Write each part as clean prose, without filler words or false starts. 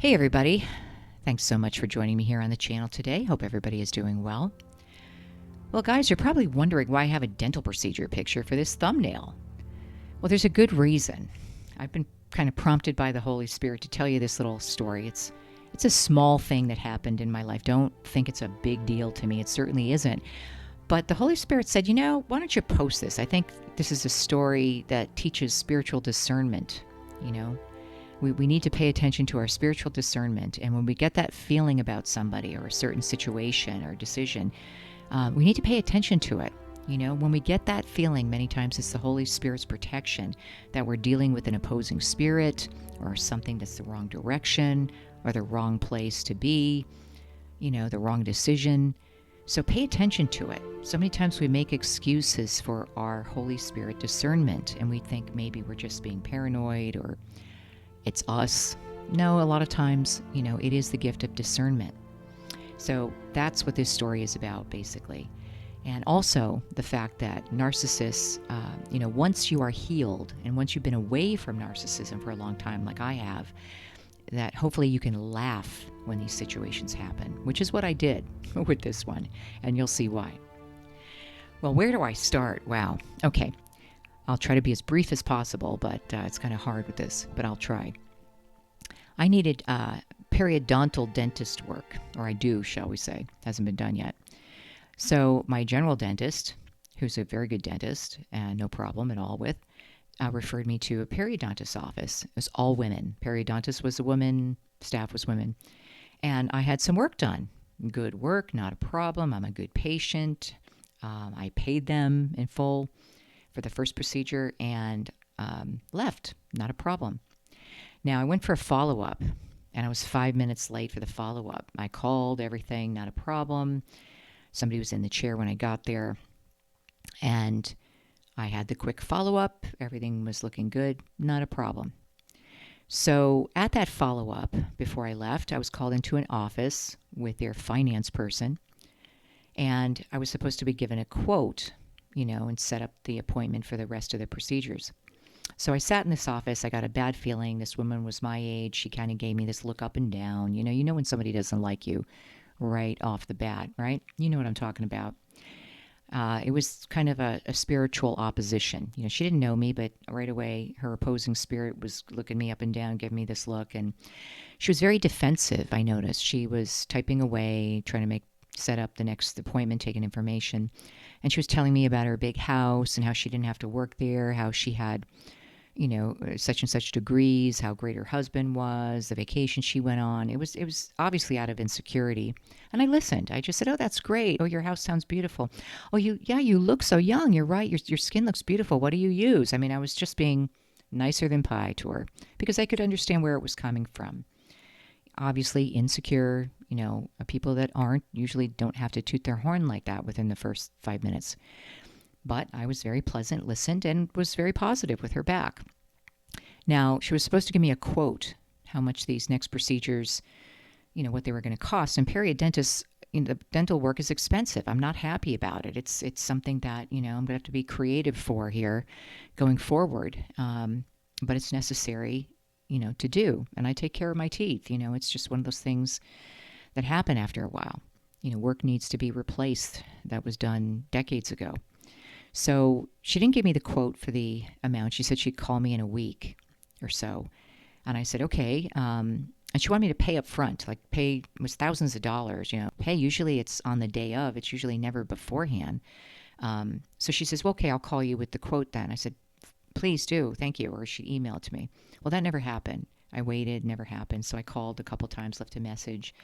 Hey everybody, thanks so much for joining me here on the channel today. Hope everybody is doing well. Well guys, you're probably wondering why I have a dental procedure picture for this thumbnail. Well, there's a good reason. I've been kind of prompted by the Holy Spirit to tell you this little story. It's a small thing that happened in my life. Don't think it's a big deal to me. It certainly isn't. But the Holy Spirit said, why don't you post this? I think this is a story that teaches spiritual discernment, We need to pay attention to our spiritual discernment. And when we get that feeling about somebody or a certain situation or decision, we need to pay attention to it. When we get that feeling, many times it's the Holy Spirit's protection that we're dealing with an opposing spirit or something that's the wrong direction or the wrong place to be, the wrong decision. So pay attention to it. So many times we make excuses for our Holy Spirit discernment, and we think maybe we're just being paranoid or it's us. No, a lot of times, it is the gift of discernment. So that's what this story is about, basically. And also the fact that narcissists, once you are healed and once you've been away from narcissism for a long time, like I have, that hopefully you can laugh when these situations happen, which is what I did with this one. And you'll see why. Well, where do I start? Wow. Okay. I'll try to be as brief as possible, but it's kind of hard with this, but I'll try. I needed periodontal dentist work, or I do, shall we say. Hasn't been done yet. So my general dentist, who's a very good dentist and no problem at all with, referred me to a periodontist's office. It was all women. Periodontist was a woman, staff was women. And I had some work done. Good work, not a problem. I'm a good patient. I paid them in full for the first procedure and left. Not a problem. Now, I went for a follow-up, and I was 5 minutes late for the follow-up. I called everything, not a problem. Somebody was in the chair when I got there, and I had the quick follow-up. Everything was looking good, not a problem. So at that follow-up, before I left, I was called into an office with their finance person, and I was supposed to be given a quote, and set up the appointment for the rest of the procedures. So I sat in this office. I got a bad feeling. This woman was my age. She kind of gave me this look up and down. You know when somebody doesn't like you right off the bat, right? You know what I'm talking about. It was kind of a spiritual opposition. She didn't know me, but right away her opposing spirit was looking me up and down, giving me this look. And she was very defensive, I noticed. She was typing away, trying to set up the next appointment, taking information. And she was telling me about her big house and how she didn't have to work there, how she had, such and such degrees, how great her husband was, the vacation she went on. It was obviously out of insecurity. And I listened. I just said, "Oh, that's great. Oh, your house sounds beautiful. Oh, you look so young. You're right. Your skin looks beautiful. What do you use?" I mean, I was just being nicer than pie to her because I could understand where it was coming from. Obviously insecure, people that aren't usually don't have to toot their horn like that within the first 5 minutes. But I was very pleasant, listened, and was very positive with her back. Now, she was supposed to give me a quote, how much these next procedures, what they were going to cost. And periodontists, the dental work is expensive. I'm not happy about it. It's something that, I'm going to have to be creative for here going forward. But it's necessary, to do. And I take care of my teeth. It's just one of those things that happen after a while. Work needs to be replaced. That was done decades ago. So she didn't give me the quote for the amount. She said she'd call me in a week or so. And I said, okay. And she wanted me to pay up front, it was thousands of dollars, Pay, usually it's on the day of. It's usually never beforehand. So she says, well, okay, I'll call you with the quote then. I said, please do. Thank you. Or she'd email it to me. Well, that never happened. I waited, never happened. So I called a couple times, left a message,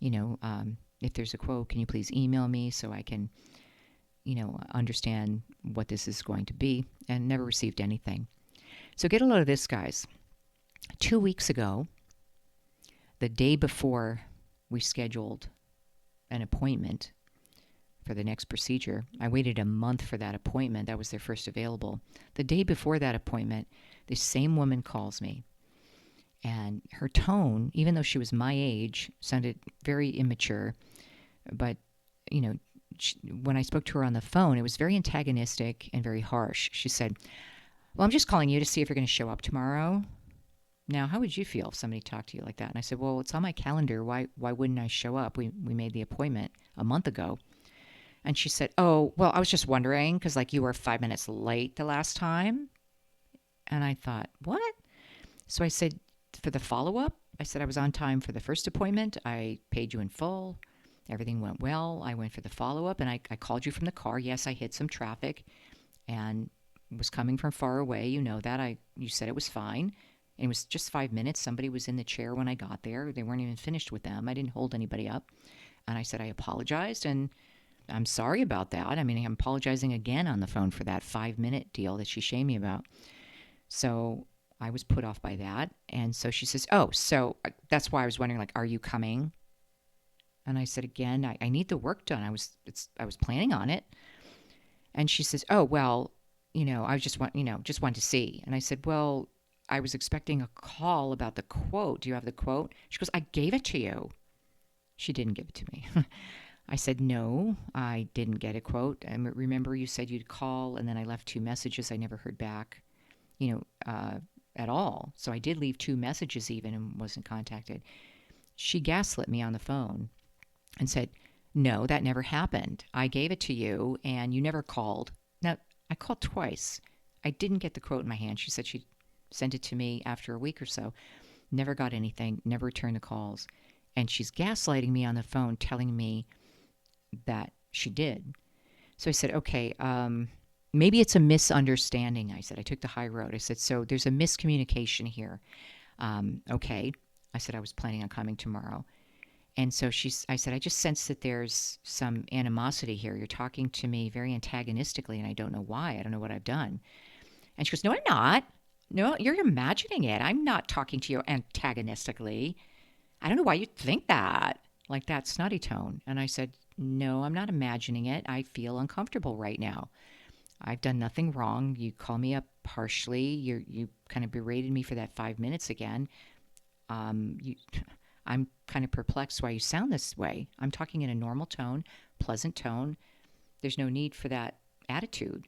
if there's a quote, can you please email me so I can understand what this is going to be, and never received anything. So get a load of this, guys. 2 weeks ago, the day before we scheduled an appointment for the next procedure, I waited a month for that appointment. That was their first available. The day before that appointment, this same woman calls me, and her tone, even though she was my age, sounded very immature, but, when I spoke to her on the phone, it was very antagonistic and very harsh. She said, well, I'm just calling you to see if you're going to show up tomorrow. Now, how would you feel if somebody talked to you like that? And I said, well, it's on my calendar. Why wouldn't I show up? We made the appointment a month ago. And she said, oh, well, I was just wondering because like you were 5 minutes late the last time. And I thought, what? So I said, for the follow up, I said I was on time for the first appointment. I paid you in full. Everything went well. I went for the follow up and I called you from the car. Yes, I hit some traffic and was coming from far away. You know that. You said it was fine. And it was just 5 minutes. Somebody was in the chair when I got there. They weren't even finished with them. I didn't hold anybody up. And I said I apologized and I'm sorry about that. I mean, I'm apologizing again on the phone for that 5 minute deal that she shamed me about. So I was put off by that. And so she says, oh, so that's why I was wondering, like, are you coming? And I said, again, I need the work done. I was planning on it. And she says, oh, well, I just wanted to see. And I said, well, I was expecting a call about the quote. Do you have the quote? She goes, I gave it to you. She didn't give it to me. I said, no, I didn't get a quote. I remember you said you'd call, and then I left 2 messages. I never heard back, at all. So I did leave 2 messages even and wasn't contacted. She gaslit me on the phone and said, no, that never happened. I gave it to you, and you never called. Now, I called twice. I didn't get the quote in my hand. She said she'd sent it to me after a week or so. Never got anything, never returned the calls. And she's gaslighting me on the phone, telling me that she did. So I said, okay, maybe it's a misunderstanding. I said, I took the high road. I said, so there's a miscommunication here. Okay. I said, I was planning on coming tomorrow. And so I said, I just sense that there's some animosity here. You're talking to me very antagonistically, and I don't know why. I don't know what I've done. And she goes, no, I'm not. No, you're imagining it. I'm not talking to you antagonistically. I don't know why you'd think that, like that snotty tone. And I said, no, I'm not imagining it. I feel uncomfortable right now. I've done nothing wrong. You call me up harshly. You kind of berated me for that 5 minutes again. I'm kind of perplexed why you sound this way. I'm talking in a normal tone, pleasant tone. There's no need for that attitude.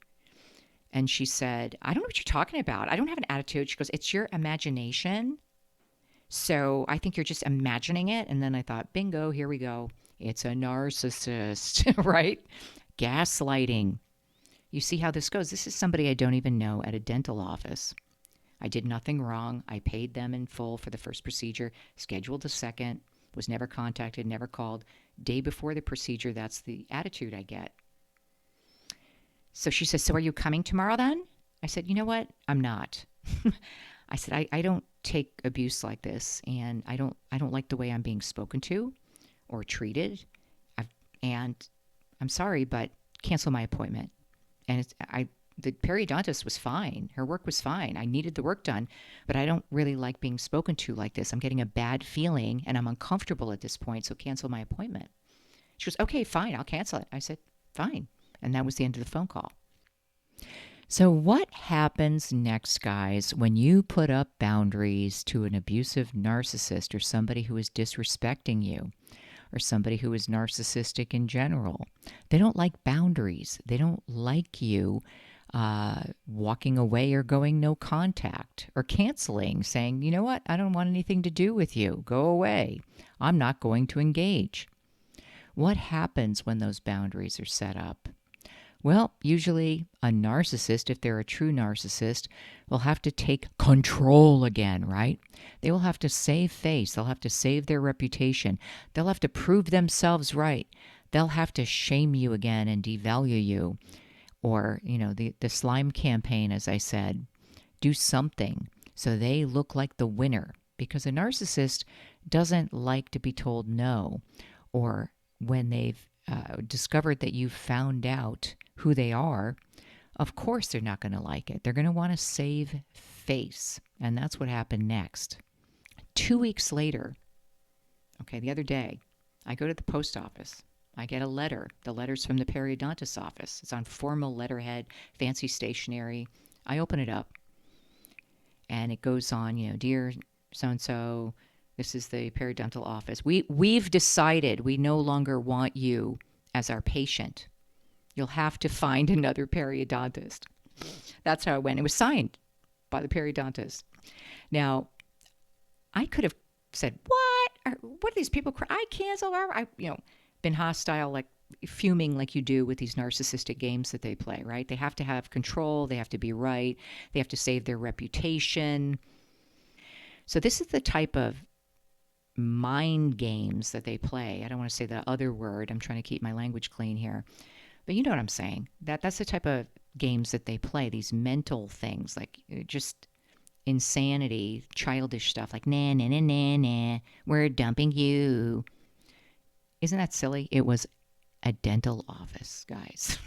And she said, I don't know what you're talking about. I don't have an attitude. She goes, it's your imagination. So I think you're just imagining it. And then I thought, bingo, here we go. It's a narcissist, right? Gaslighting. You see how this goes. This is somebody I don't even know at a dental office. I did nothing wrong. I paid them in full for the first procedure, scheduled the second, was never contacted, never called. Day before the procedure, that's the attitude I get. So she says, so are you coming tomorrow then? I said, you know what? I'm not. I said, I don't take abuse like this, and I don't like the way I'm being spoken to or treated. And I'm sorry, but cancel my appointment. And the periodontist was fine. Her work was fine. I needed the work done, but I don't really like being spoken to like this. I'm getting a bad feeling and I'm uncomfortable at this point, so cancel my appointment. She goes, okay, fine, I'll cancel it. I said, fine. And that was the end of the phone call. So what happens next, guys, when you put up boundaries to an abusive narcissist or somebody who is disrespecting you or somebody who is narcissistic in general? They don't like boundaries. They don't like you walking away or going no contact or canceling, saying, you know what, I don't want anything to do with you. Go away. I'm not going to engage. What happens when those boundaries are set up? Well, usually a narcissist, if they're a true narcissist, will have to take control again, right? They will have to save face. They'll have to save their reputation. They'll have to prove themselves right. They'll have to shame you again and devalue you. Or, the slime campaign, as I said, do something so they look like the winner. Because a narcissist doesn't like to be told no. Or when they've discovered that you've found out who they are, of course they're not going to like it. They're going to want to save face. And that's what happened next. 2 weeks later, the other day, I go to the post office. I get a letter. The letter's from the periodontist's office. It's on formal letterhead, fancy stationery. I open it up, and it goes on, dear so-and-so, this is the periodontal office. We've decided we no longer want you as our patient. You'll have to find another periodontist. That's how it went. It was signed by the periodontist. Now, I could have said, what are these people? I cancel. Been hostile, like fuming like you do with these narcissistic games that they play, right? They have to have control. They have to be right. They have to save their reputation. So this is the type of mind games that they play. I don't want to say the other word. I'm trying to keep my language clean here. But you know what I'm saying. That's the type of games that they play, these mental things, like just insanity, childish stuff like nah, nah, nah, nah, nah, we're dumping you. Isn't that silly? It was a dental office, guys.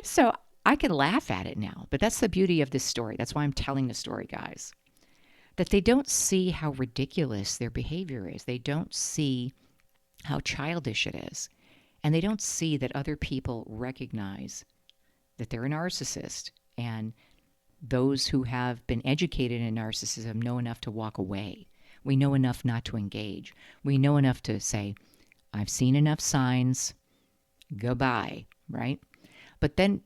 So I can laugh at it now, but that's the beauty of this story. That's why I'm telling the story, guys. That they don't see how ridiculous their behavior is. They don't see how childish it is. And they don't see that other people recognize that they're a narcissist. And those who have been educated in narcissism know enough to walk away. We know enough not to engage. We know enough to say, I've seen enough signs, goodbye, right? But then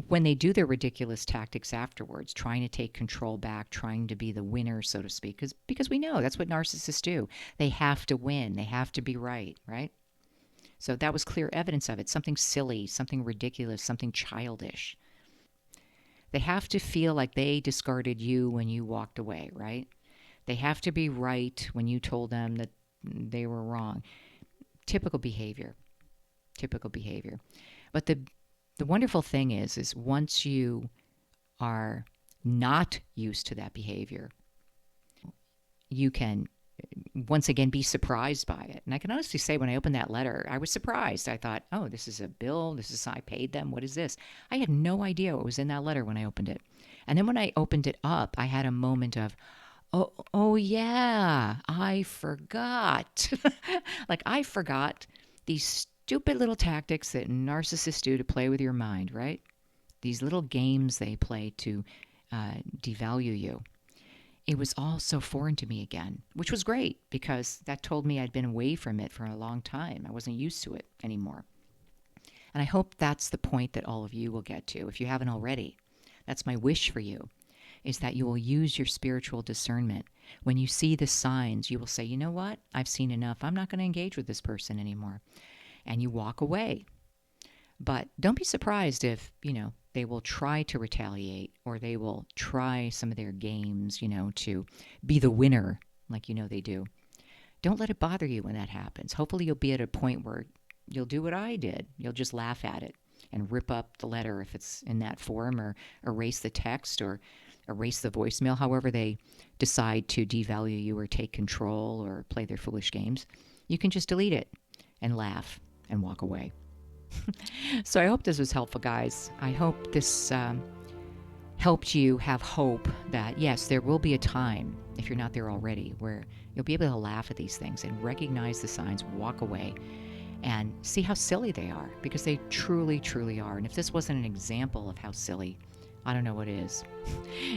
when they do their ridiculous tactics afterwards, trying to take control back, trying to be the winner, so to speak, because we know that's what narcissists do. They have to win. They have to be right, right? So that was clear evidence of it. Something silly, something ridiculous, something childish. They have to feel like they discarded you when you walked away, right? They have to be right when you told them that they were wrong. Typical behavior. Typical behavior. But the wonderful thing is once you are not used to that behavior, you can once again be surprised by it. And I can honestly say when I opened that letter, I was surprised. I thought, oh, this is a bill. I paid them. What is this? I had no idea what was in that letter when I opened it. And then when I opened it up, I had a moment of, oh yeah, I forgot. Like I forgot these stupid little tactics that narcissists do to play with your mind, right? These little games they play to devalue you. It was all so foreign to me again, which was great because that told me I'd been away from it for a long time. I wasn't used to it anymore. And I hope that's the point that all of you will get to, if you haven't already. That's my wish for you, is that you will use your spiritual discernment. When you see the signs, you will say, you know what? I've seen enough. I'm not going to engage with this person anymore. And you walk away. But don't be surprised if, they will try to retaliate or they will try some of their games, to be the winner like they do. Don't let it bother you when that happens. Hopefully you'll be at a point where you'll do what I did. You'll just laugh at it and rip up the letter if it's in that form, or erase the text or erase the voicemail, however they decide to devalue you or take control or play their foolish games. You can just delete it and laugh and walk away. So I hope this was helpful, guys. I hope this helped you have hope that, yes, there will be a time, if you're not there already, where you'll be able to laugh at these things and recognize the signs, walk away, and see how silly they are, because they truly, truly are. And if this wasn't an example of how silly, I don't know what is.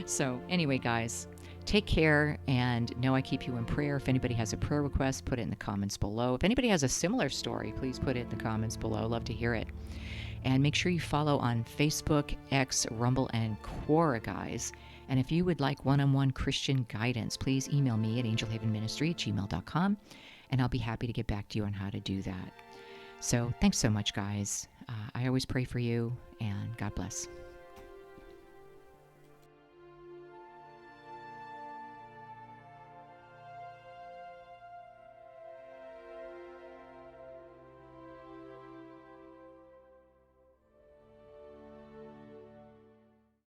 So anyway, guys, take care, and know I keep you in prayer. If anybody has a prayer request, put it in the comments below. If anybody has a similar story, please put it in the comments below. Love to hear it. And make sure you follow on Facebook, X, Rumble, and Quora, guys. And if you would like one-on-one Christian guidance, please email me at angelhavenministry@gmail.com, and I'll be happy to get back to you on how to do that. So thanks so much, guys. I always pray for you, and God bless.